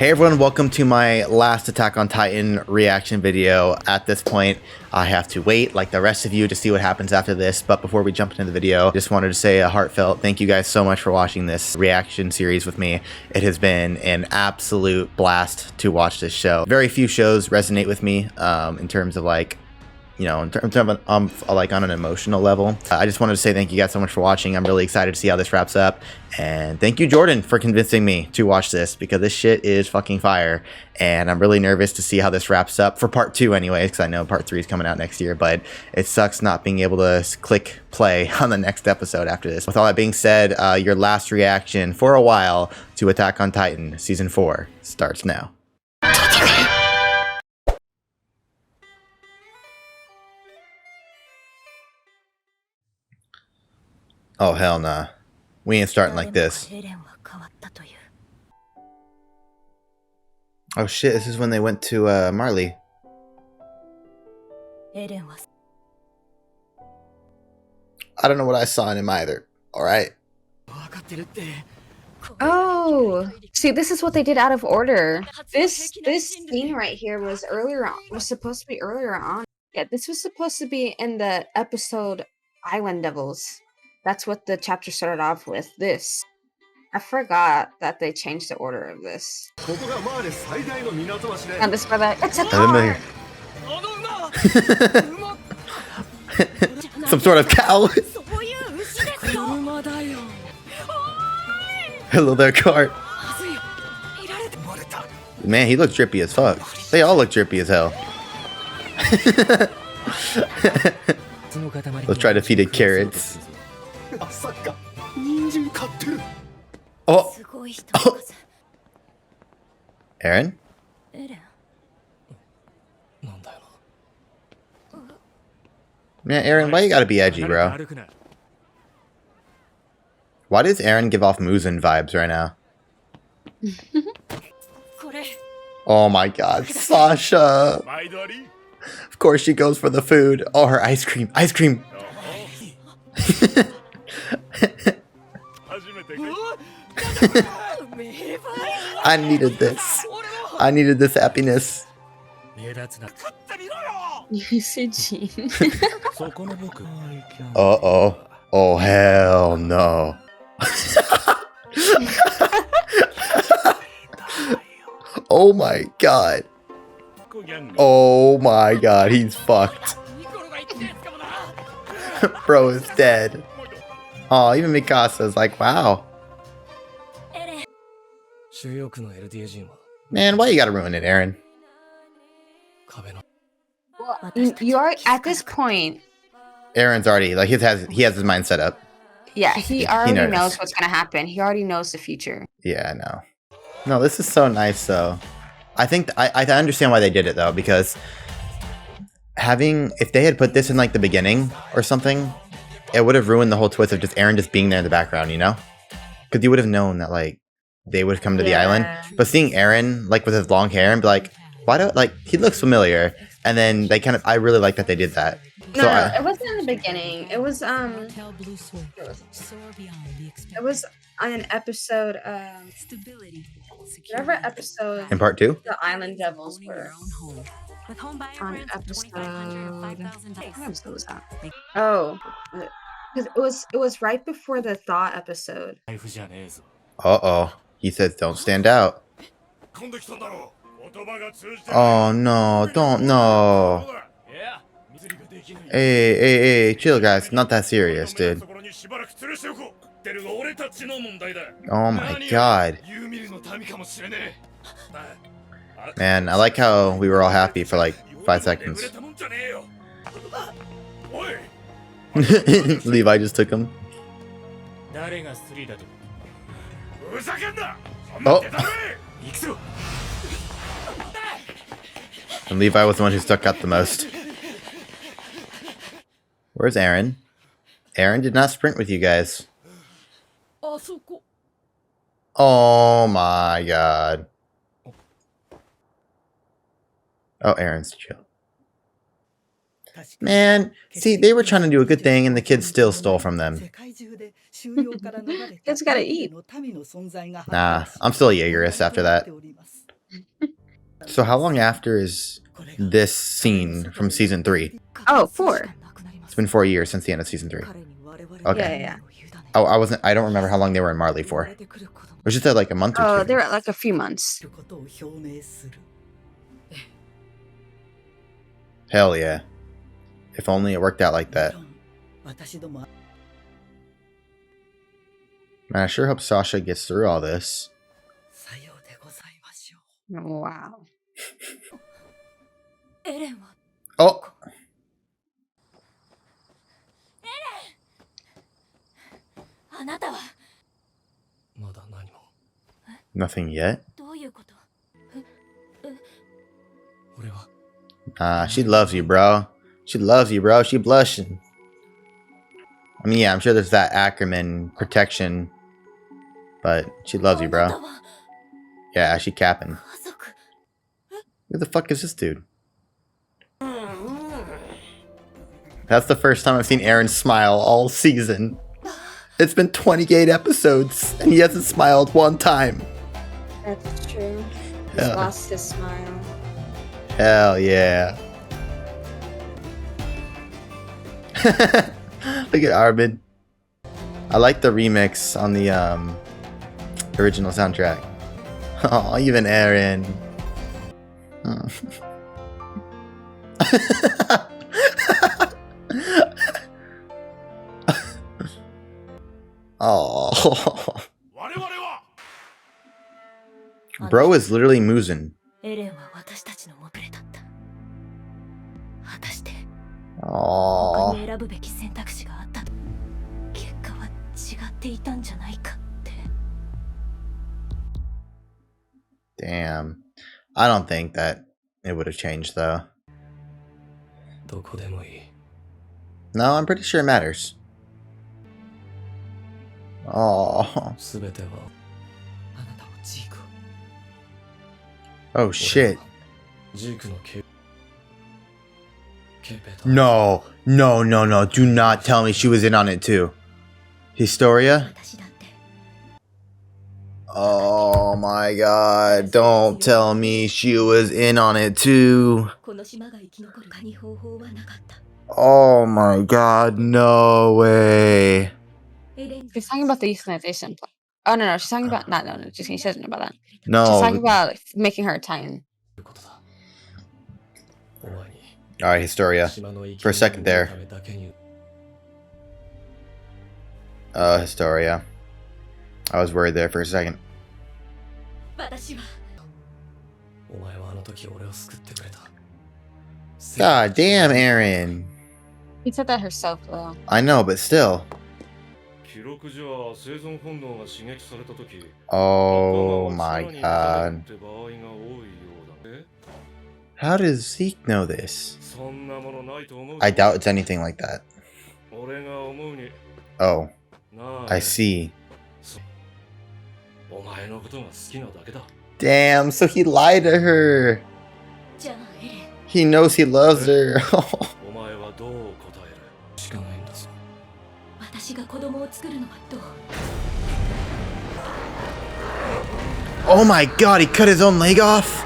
Hey everyone, welcome to my last Attack on Titan reaction video. At this point, I have to wait like the rest of you to see what happens after this, but before we jump into the video, just wanted to say a heartfelt thank you guys so much for watching this reaction series with me. It has been an absolute blast to watch this show. Very few shows resonate with me in terms of like, you know, in terms of like on an emotional level. I just wanted to say thank you guys so much for watching. I'm really excited to see how this wraps up. And thank you, Jordan, for convincing me to watch this because this shit is fucking fire. And I'm really nervous to see how this wraps up for part 2 anyways, because I know part 3 is coming out next year, but it sucks not being able to click play on the next episode after this. With all that being said, your last reaction for a while to Attack on Titan Season 4 starts now. Oh, hell nah. We ain't starting like this. Oh shit, this is when they went to Marley. I don't know what I saw in him either. Alright. Oh, see, this is what they did out of order. This scene right here was earlier on. Was supposed to be earlier on. Yeah, this was supposed to be in the episode Island Devils. That's what the chapter started off with. This. I forgot that they changed the order of this. And this brother, it's a car. Some sort of cow. Hello there, cart. Man, he looks drippy as fuck. They all look drippy as hell. Let's try to feed it carrots. Oh. Oh. Eren? Man, Eren, why you gotta be edgy, bro? Why does Eren give off Muzan vibes right now? Oh my god, Sasha! Of course she goes for the food. Oh, her ice cream. Ice cream! I needed this. I needed this happiness. You see Jean. Uh-oh. Oh, hell no. Oh my god. Oh my god, he's fucked. Bro is dead. Oh, even Mikasa's like, wow. Man, why you gotta ruin it, Eren? Well, you are at this point. Eren's already like he has his mind set up. Yeah, he already knows what's gonna happen. He already knows the future. Yeah, I know. No, this is so nice though. I think I understand why they did it though, because if they had put this in like the beginning or something, it would have ruined the whole twist of just Eren just being there in the background, you know? Because you would have known that like they would have come to the island. But seeing Eren like with his long hair and be like, why don't like he looks familiar? And then they kind of I really like that they did that. No, no, it wasn't in the beginning. It was on an episode whatever episode in part 2? The Island Devils were on episode. What episode was that? Oh, because it was right before the Thaw episode. Uh-oh. He says don't stand out. Oh no, don't no. Hey, chill guys, not that serious, dude. Oh my god. Man, I like how we were all happy for like 5 seconds. Levi just took him. Oh. And Levi was the one who stuck out the most. Where's Eren? Eren did not sprint with you guys. Oh my god. Oh, Eren's chill. Man, see, they were trying to do a good thing and the kids still stole from them. Kids gotta eat. Nah, I'm still a Jaegerist after that. So how long after is this scene from season 3? Oh, 4. It's been 4 years since the end of season 3. Okay. Yeah. Oh, I don't remember how long they were in Marley for. It was just like a month or Oh, two. they're at like a few months. Hell yeah. If only it worked out like that. Man, I sure hope Sasha gets through all this. Wow. Oh! Nothing yet? She loves you, bro. She loves you, bro. She blushing. I mean, yeah, I'm sure there's that Ackerman protection. But she loves you, bro. Yeah, she capping. Who the fuck is this dude? That's the first time I've seen Aaron smile all season. It's been 28 episodes, and he hasn't smiled one time. That's true. He's Yeah. lost his smile. Hell yeah. Look at Armin. I like the remix on the original soundtrack. Oh, even Aaron. Oh. Bro is literally moozing. Oh. Damn. I don't think that it would have changed though. No, I'm pretty sure it matters. Oh. Oh shit. No. No, no, no. Do not tell me she was in on it too. Historia? Oh my god. Don't tell me she was in on it too. Oh my god. No way. She's talking about the euthanization plan. Oh, no. She's talking about... No. Just kidding. She doesn't know about that. No. She's talking about like, making her a Titan. Alright, Historia. For a second there. Historia. I was worried there for a second. God damn, Aaron. She said that herself, though. I know, but still. Oh my god. How does Zeke know this? I doubt it's anything like that. Oh. I see. Damn, so he lied to her. He knows he loves her. Oh my god, he cut his own leg off?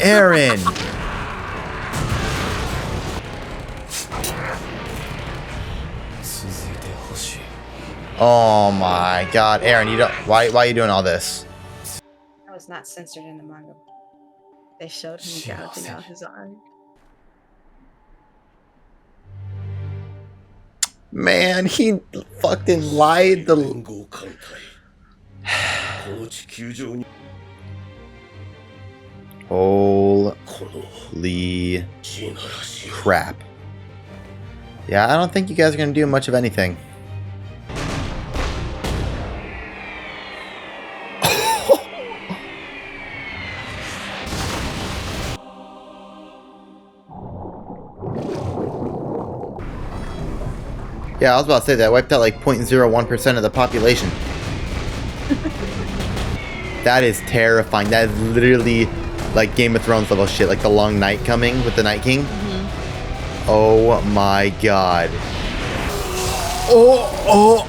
Aaron. Oh my god, Aaron, you don't why are you doing all this? That was not censored in the manga. They showed him gouging out his arm. Man, he fucking lied the Holy crap. Yeah, I don't think you guys are gonna do much of anything. Yeah, I was about to say that. I wiped out like 0.01% of the population. That is terrifying. That is literally like Game of Thrones level shit. Like the long night coming with the Night King. Mm-hmm. Oh my god. Oh.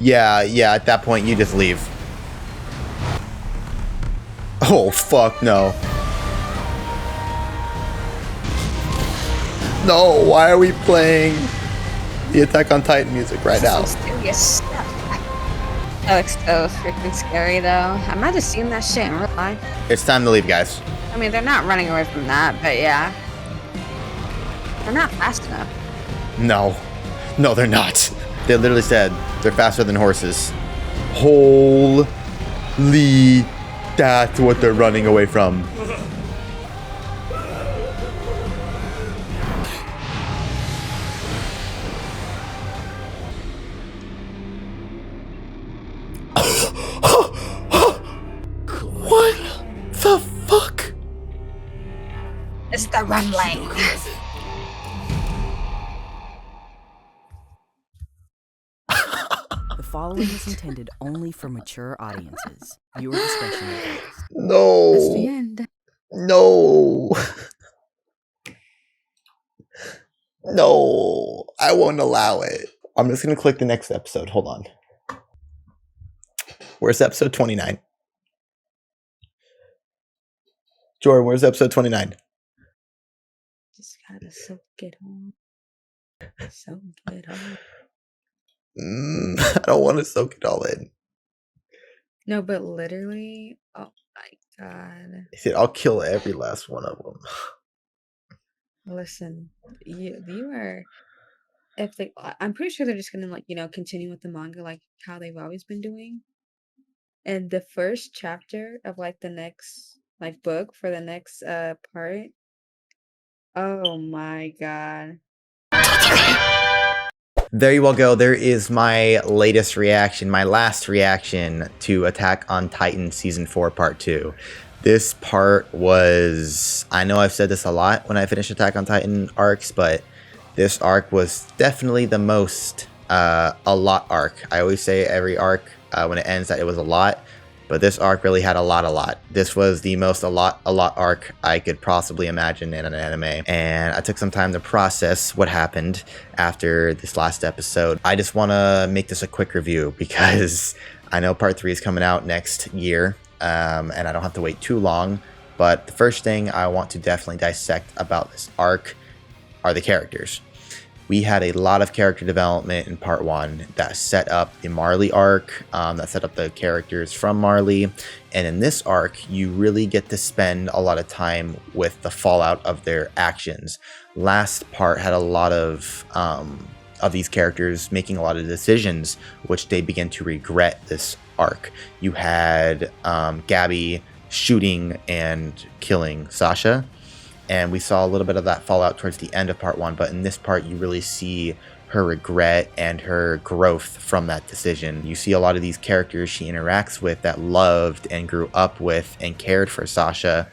Yeah, at that point, you just leave. Oh, fuck, no. No, why are we playing the Attack on Titan music right now? Serious stuff. Oh, it's so freaking scary, though. I might have seen that shit in real life. It's time to leave, guys. I mean, they're not running away from that, but yeah. They're not fast enough. No, they're not. They literally said they're faster than horses. Holy, that's what they're running away from. What the fuck? It's the run lane. The following is intended only for mature audiences. Viewer discretion is advised. That's the No. end. No. No. I won't allow it. I'm just going to click the next episode. Hold on. Where's episode 29? Jordan, where's episode 29? Just gotta soak it on. Soak it on. I don't want to soak it all in. No, but literally, oh my god. He said, I'll kill every last one of them. Listen, you are. If they, I'm pretty sure they're just gonna continue with the manga like how they've always been doing. And the first chapter of the next book for the next part. Oh my god. There you all go. There is my latest reaction, my last reaction to Attack on Titan Season 4 Part 2. This part was, I know I've said this a lot when I finish Attack on Titan arcs, but this arc was definitely the most a lot arc. I always say every arc when it ends that it was a lot, but this arc really had a lot. This was the most a lot arc I could possibly imagine in an anime, and I took some time to process what happened after this last episode. I just want to make this a quick review because I know part 3 is coming out next year, and I don't have to wait too long, but the first thing I want to definitely dissect about this arc are the characters. We had a lot of character development in part 1 that set up the Marley arc, that set up the characters from Marley. And in this arc, you really get to spend a lot of time with the fallout of their actions. Last part had a lot of these characters making a lot of decisions, which they begin to regret this arc. You had Gabby shooting and killing Sasha. And we saw a little bit of that fallout towards the end of part 1, but in this part you really see her regret and her growth from that decision. You see a lot of these characters she interacts with that loved and grew up with and cared for Sasha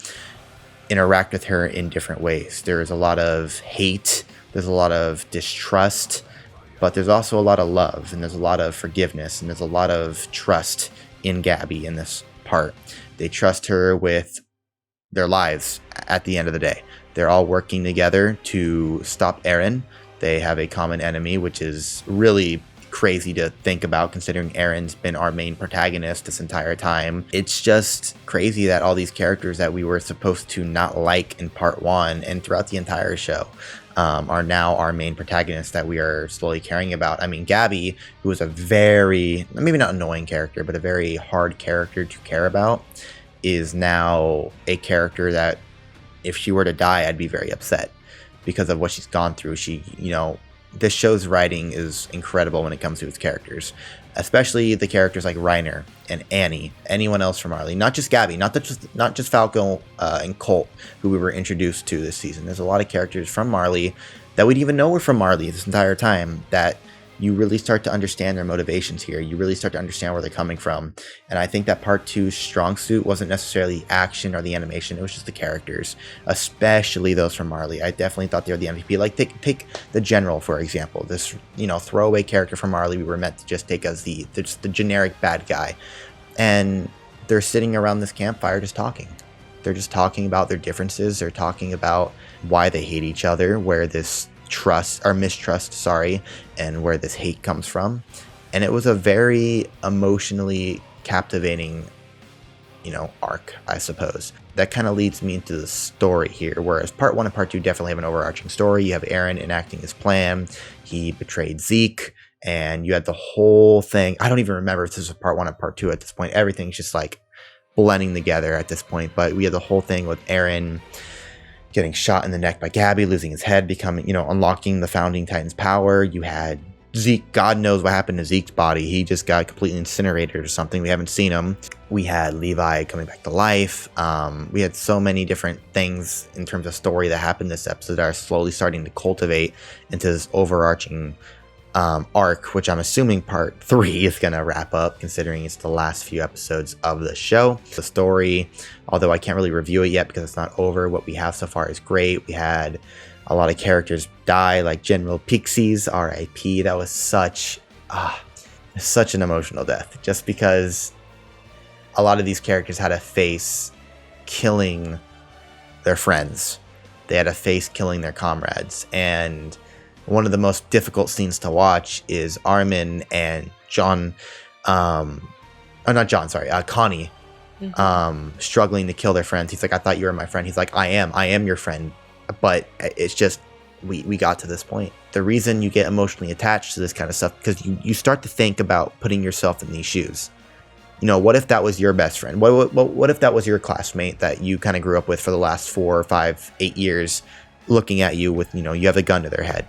interact with her in different ways. There's a lot of hate, there's a lot of distrust, but there's also a lot of love, and there's a lot of forgiveness, and there's a lot of trust in Gabby in this part. They trust her with their lives at the end of the day. They're all working together to stop Eren. They have a common enemy, which is really crazy to think about considering Eren's been our main protagonist this entire time. It's just crazy that all these characters that we were supposed to not like in part 1 and throughout the entire show are now our main protagonists that we are slowly caring about. I mean, Gabby, who is a very, maybe not annoying character, but a very hard character to care about, is now a character that if she were to die, I'd be very upset because of what she's gone through. She, this show's writing is incredible when it comes to its characters, especially the characters like Reiner and Annie, anyone else from Marley, not just Gabby, not just Falco and Colt, who we were introduced to this season. There's a lot of characters from Marley that we'd even know were from Marley this entire time that you really start to understand their motivations here. You really start to understand where they're coming from. And I think that part 2's strong suit wasn't necessarily action or the animation. It was just the characters, especially those from Marley. I definitely thought they were the MVP. Like take the General, for example. This, throwaway character from Marley we were meant to just take as the generic bad guy. And they're sitting around this campfire just talking. They're just talking about their differences. They're talking about why they hate each other, where this mistrust, and where this hate comes from. And it was a very emotionally captivating, arc, I suppose. That kind of leads me into the story here, whereas part 1 and part 2 definitely have an overarching story. You have Aaron enacting his plan. He betrayed Zeke, and you had the whole thing. I don't even remember if this was part 1 and part 2 at this point. Everything's just like blending together at this point. But we had the whole thing with Aaron getting shot in the neck by Gabby, losing his head, becoming, unlocking the founding Titan's power. You had Zeke, God knows what happened to Zeke's body. He just got completely incinerated or something. We haven't seen him. We had Levi coming back to life. We had so many different things in terms of story that happened this episode that are slowly starting to cultivate into this overarching arc, which I'm assuming part 3 is going to wrap up, considering it's the last few episodes of the show. The story, although I can't really review it yet because it's not over, what we have so far is great. We had a lot of characters die, like General Pixies, R.I.P. That was such an emotional death, just because a lot of these characters had to face killing their friends. They had to face killing their comrades. And one of the most difficult scenes to watch is Armin and Connie, struggling to kill their friends. He's like, I thought you were my friend. He's like, I am your friend. But it's just, we got to this point. The reason you get emotionally attached to this kind of stuff, because you start to think about putting yourself in these shoes. What if that was your best friend? What if that was your classmate that you kind of grew up with for the last 4, 5, 8 years, looking at you with, you have a gun to their head?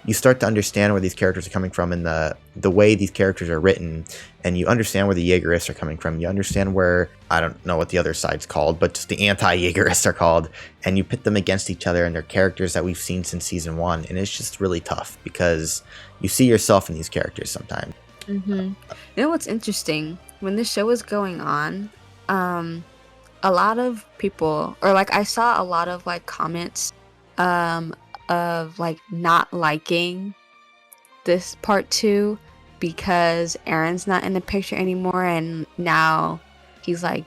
You start to understand where these characters are coming from, and the way these characters are written, and you understand where the Jaegerists are coming from. You understand where, I don't know what the other side's called, but just the anti-Jaegerists are called, and you pit them against each other, and they're characters that we've seen since season 1, and it's just really tough because you see yourself in these characters sometimes. You know what's interesting? When this show was going on, a lot of people, or like I saw a lot of like comments of like not liking this part 2 because Aaron's not in the picture anymore, and now he's like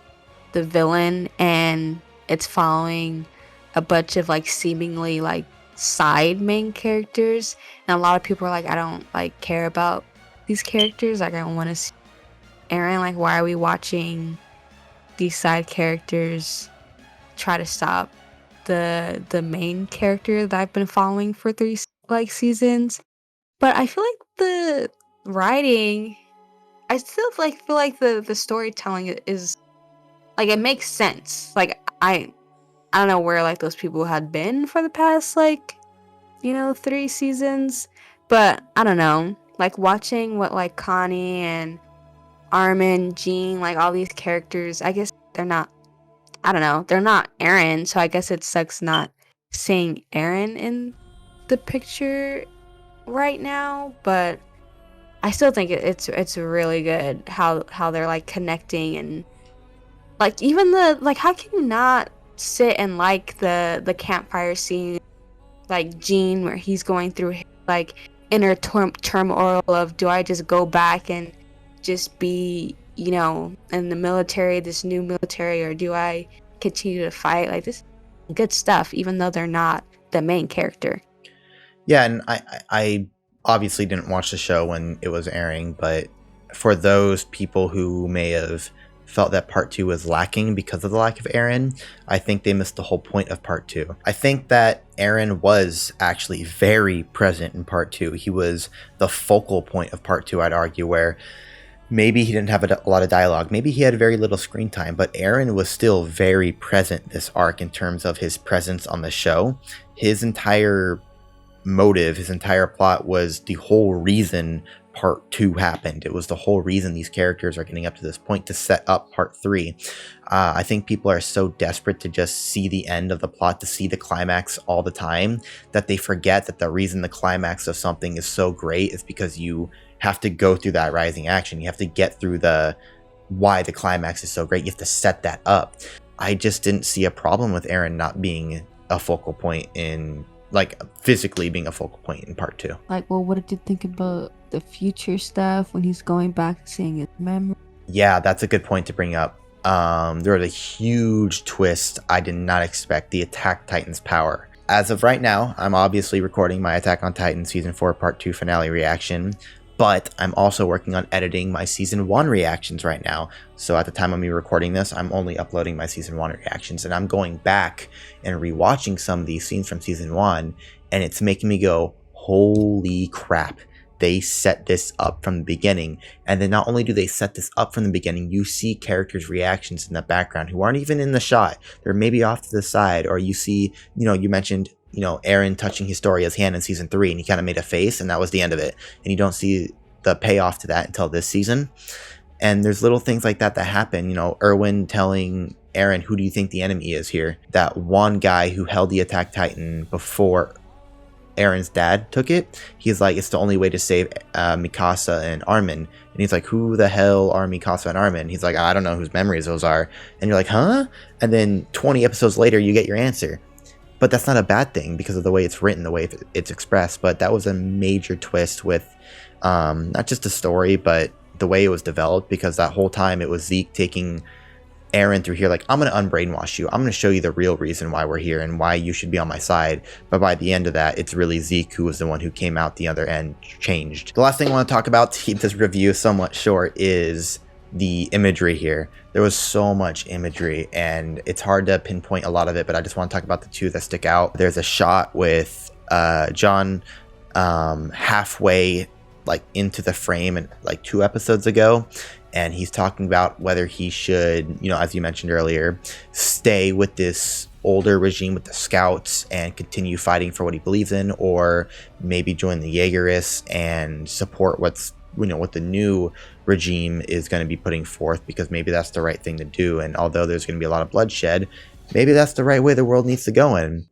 the villain, and it's following a bunch of like seemingly like side main characters, and a lot of people are like, I don't like care about these characters, like I don't want to see Aaron, like why are we watching these side characters try to stop the main character that I've been following for 3 like seasons? But I feel like the writing, I still like feel like the storytelling is like, it makes sense. Like I don't know where like those people had been for the past like 3 seasons, but I don't know, like watching what like Connie and Armin, Jean, like all these characters, I guess they're not, I don't know, they're not Aaron, so I guess it sucks not seeing Aaron in the picture right now, but I still think it's really good how they're like connecting, and like even the like, how can you not sit and like the campfire scene, like Jean, where he's going through like inner turmoil of, do I just go back and just be in the military, this new military, or do I continue to fight? Like, this is good stuff, even though they're not the main character. Yeah, and I obviously didn't watch the show when it was airing, but for those people who may have felt that part 2 was lacking because of the lack of Aaron, I think they missed the whole point of part 2. I think that Aaron was actually very present in part 2. He was the focal point of part 2, I'd argue, where maybe he didn't have a lot of dialogue, maybe he had very little screen time, but Aaron was still very present this arc in terms of his presence on the show. His entire motive, his entire plot was the whole reason part 2 happened. It was the whole reason these characters are getting up to this point, to set up part 3. I think people are so desperate to just see the end of the plot, to see the climax all the time, that they forget that the reason the climax of something is so great is because you have to go through that rising action. You have to get through why the climax is so great. You have to set that up. I just didn't see a problem with Aaron not being a focal point in, like, physically being a focal point in part 2. Like, well, what did you think about the future stuff when he's going back and seeing his memory? Yeah, that's a good point to bring up. There was a huge twist I did not expect: the Attack Titan's power. As of right now, I'm obviously recording my Attack on Titan Season 4 Part 2 finale reaction, but I'm also working on editing my season 1 reactions right now. So at the time of me recording this, I'm only uploading my season 1 reactions, and I'm going back and rewatching some of these scenes from season 1, and it's making me go, holy crap. They set this up from the beginning. And then not only do they set this up from the beginning, you see characters' reactions in the background who aren't even in the shot. They're maybe off to the side, or you see, you mentioned, Aaron touching Historia's hand in season 3, and he kind of made a face, and that was the end of it. And you don't see the payoff to that until this season. And there's little things like that happen. Erwin telling Aaron, who do you think the enemy is here? That one guy who held the Attack Titan before Aaron's dad took it, he's like, it's the only way to save Mikasa and Armin. And he's like, who the hell are Mikasa and Armin? He's like, I don't know whose memories those are. And you're like, huh? And then 20 episodes later, you get your answer. But that's not a bad thing because of the way it's written, the way it's expressed. But that was a major twist with not just the story, but the way it was developed, because that whole time it was Zeke taking Aaron through here, like, I'm going to unbrainwash you. I'm going to show you the real reason why we're here and why you should be on my side. But by the end of that, it's really Zeke who was the one who came out the other end changed. The last thing I want to talk about to keep this review somewhat short is the imagery here. There was so much imagery, and it's hard to pinpoint a lot of it, but I just want to talk about the two that stick out. There's a shot with John halfway like into the frame, and like 2 episodes ago, and he's talking about whether he should, as you mentioned earlier, stay with this older regime with the scouts and continue fighting for what he believes in, or maybe join the Jaegerists and support what the new regime is going to be putting forth, because maybe that's the right thing to do. And although there's going to be a lot of bloodshed, maybe that's the right way the world needs to go in.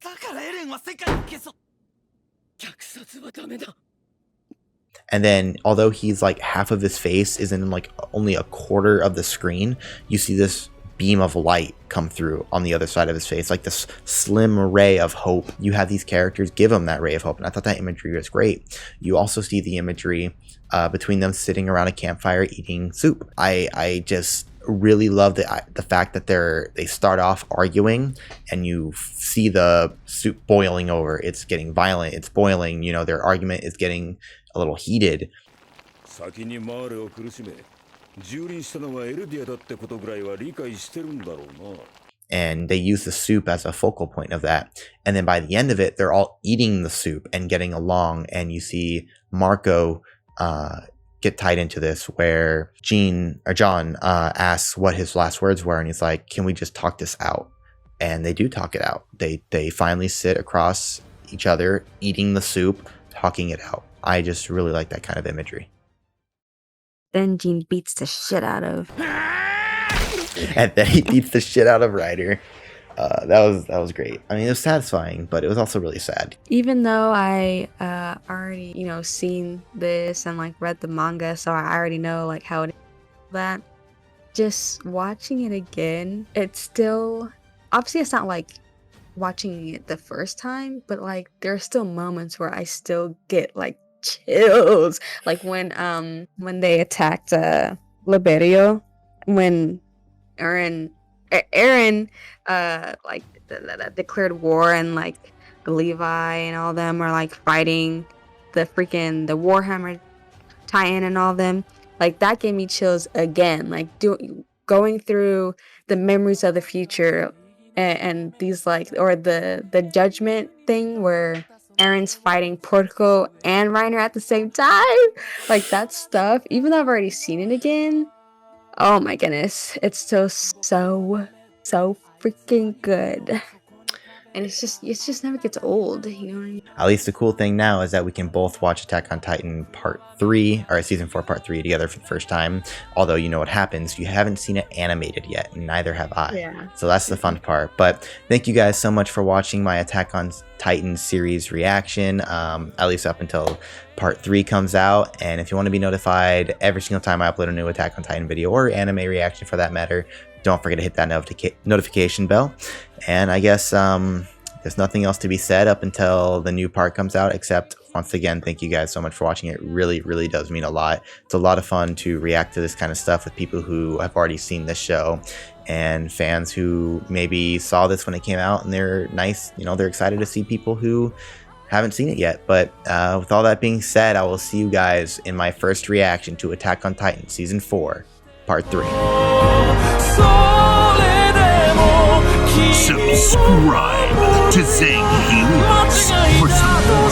And then, although he's like, half of his face is in like only a quarter of the screen, you see this beam of light come through on the other side of his face, like this slim ray of hope. You have these characters give him that ray of hope, and I thought that imagery was great. You also see the imagery between them sitting around a campfire eating soup. I just really love the fact that they start off arguing, and you see the soup boiling over. It's getting violent. It's boiling. Their argument is getting a little heated. And they use the soup as a focal point of that. And then by the end of it, they're all eating the soup and getting along. And you see Marco get tied into this, where John asks what his last words were, and he's like, can we just talk this out? And they do talk it out. They finally sit across each other, eating the soup, talking it out. I just really like that kind of imagery. Then Gene beats the shit out of. And then he beats the shit out of Ryder. That was great. I mean, it was satisfying, but it was also really sad. Even though I already seen this and like read the manga, so I already know like how it is, that just watching it again, it's still, obviously it's not like watching it the first time, but like there are still moments where I still get like chills, like when they attacked Liberio, when Aaron like declared war, and like the Levi and all them are like fighting the Warhammer Titan and all them. Like that gave me chills again, like going through the memories of the future, and these like, or the judgment thing where Aaron's fighting Porco and Reiner at the same time. Like that stuff, even though I've already seen it again, oh my goodness, it's still so freaking good. And it just never gets old, you know what I mean? At least the cool thing now is that we can both watch Attack on Titan Part 3, or Season 4 Part 3 together for the first time. Although, you know what happens, you haven't seen it animated yet, and neither have I. Yeah. So that's the fun part. But thank you guys so much for watching my Attack on Titan series reaction, at least up until Part 3 comes out. And if you want to be notified every single time I upload a new Attack on Titan video, or anime reaction for that matter, don't forget to hit that notification bell. And I guess there's nothing else to be said up until the new part comes out, except once again, thank you guys so much for watching. It really, really does mean a lot. It's a lot of fun to react to this kind of stuff with people who have already seen this show, and fans who maybe saw this when it came out and they're nice, they're excited to see people who haven't seen it yet. But with all that being said, I will see you guys in my first reaction to Attack on Titan Season 4, Part 3. Subscribe to Zang Heroes for some more